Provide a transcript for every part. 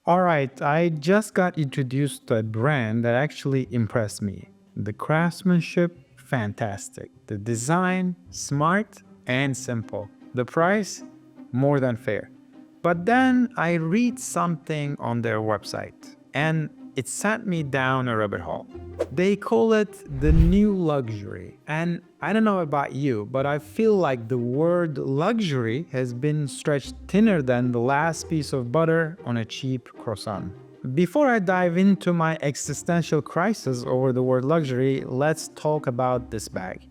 Alright, I just got introduced to a brand that actually impressed me. The craftsmanship, fantastic. The design, smart and simple. The price, more than fair. But then I read something on their website and it sent me down a rabbit hole. They call it the new luxury. And I don't know about you, but I feel like the word luxury has been stretched thinner than the last piece of butter on a cheap croissant. Before I dive into my existential crisis over the word luxury, let's talk about this bag.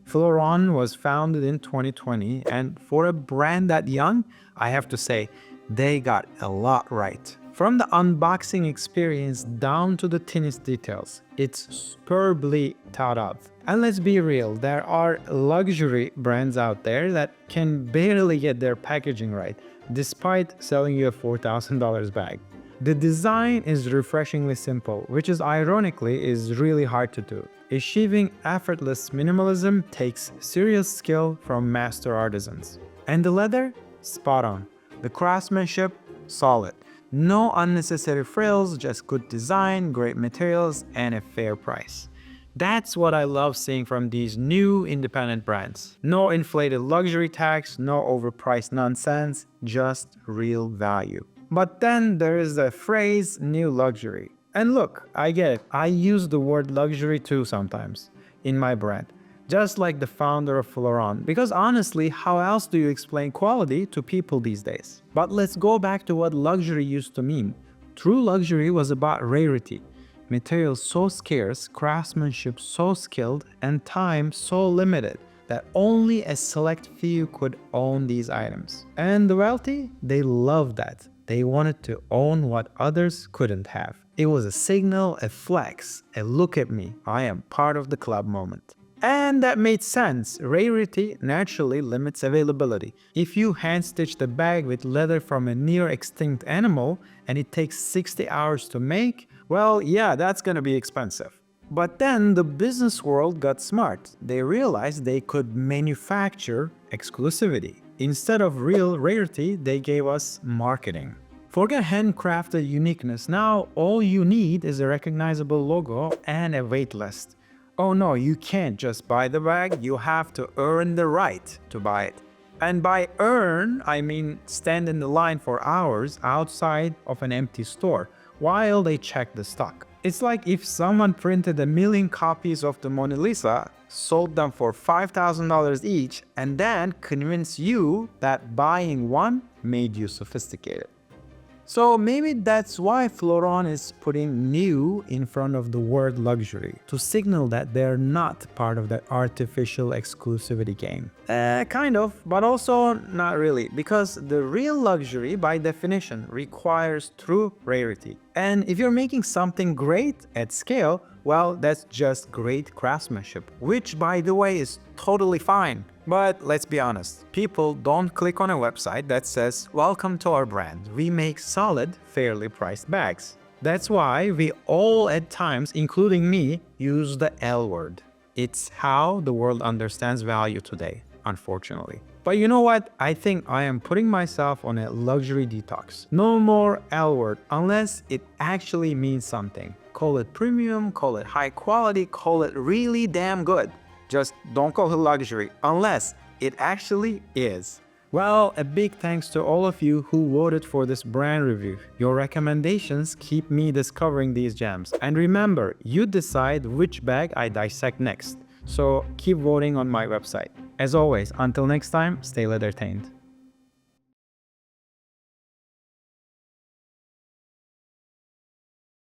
Fleuron was founded in 2020, and for a brand that young, I have to say, they got a lot right. From the unboxing experience down to the thinnest details, it's superbly thought of. And let's be real, there are luxury brands out there that can barely get their packaging right, despite selling you a $4,000 bag. The design is refreshingly simple, which is ironically is really hard to do. Achieving effortless minimalism takes serious skill from master artisans. And the leather? Spot on. The craftsmanship? Solid. No unnecessary frills, just good design, great materials, and a fair price. That's what I love seeing from these new independent brands. No inflated luxury tax, no overpriced nonsense, just real value. But then there is the phrase new luxury. And look, I get it. I use the word luxury too sometimes in my brand. Just like the founder of Fleuron, because honestly, how else do you explain quality to people these days? But let's go back to what luxury used to mean. True luxury was about rarity. Materials so scarce, craftsmanship so skilled, and time so limited that only a select few could own these items. And the wealthy, they loved that. They wanted to own what others couldn't have. It was a signal, a flex, a look at me, I am part of the club moment. And that made sense. Rarity naturally limits availability. If you hand-stitch the bag with leather from a near-extinct animal and it takes 60 hours to make, well, yeah, that's gonna be expensive. But then the business world got smart. They realized they could manufacture exclusivity. Instead of real rarity, they gave us marketing. Forget handcrafted uniqueness. Now all you need is a recognizable logo and a wait list. Oh no, you can't just buy the bag, you have to earn the right to buy it. And by earn, I mean stand in the line for hours outside of an empty store while they check the stock. It's like if someone printed 1,000,000 copies of the Mona Lisa, sold them for $5,000 each, and then convinced you that buying one made you sophisticated. So maybe that's why Fleuron is putting new in front of the word luxury, to signal that they're not part of that artificial exclusivity game. Kind of, but also not really, because the real luxury by definition requires true rarity. And if you're making something great at scale, well, that's just great craftsmanship, which by the way is totally fine. But let's be honest, people don't click on a website that says, "Welcome to our brand, we make solid, fairly priced bags." That's why we all at times, including me, use the L word. It's how the world understands value today, unfortunately. But you know what? I think I am putting myself on a luxury detox. No more L word unless it actually means something. Call it premium, call it high quality, call it really damn good. Just don't call it luxury unless it actually is. Well, a big thanks to all of you who voted for this brand review. Your recommendations keep me discovering these gems. And remember, you decide which bag I dissect next. So keep voting on my website. As always, until next time, stay leather-tained.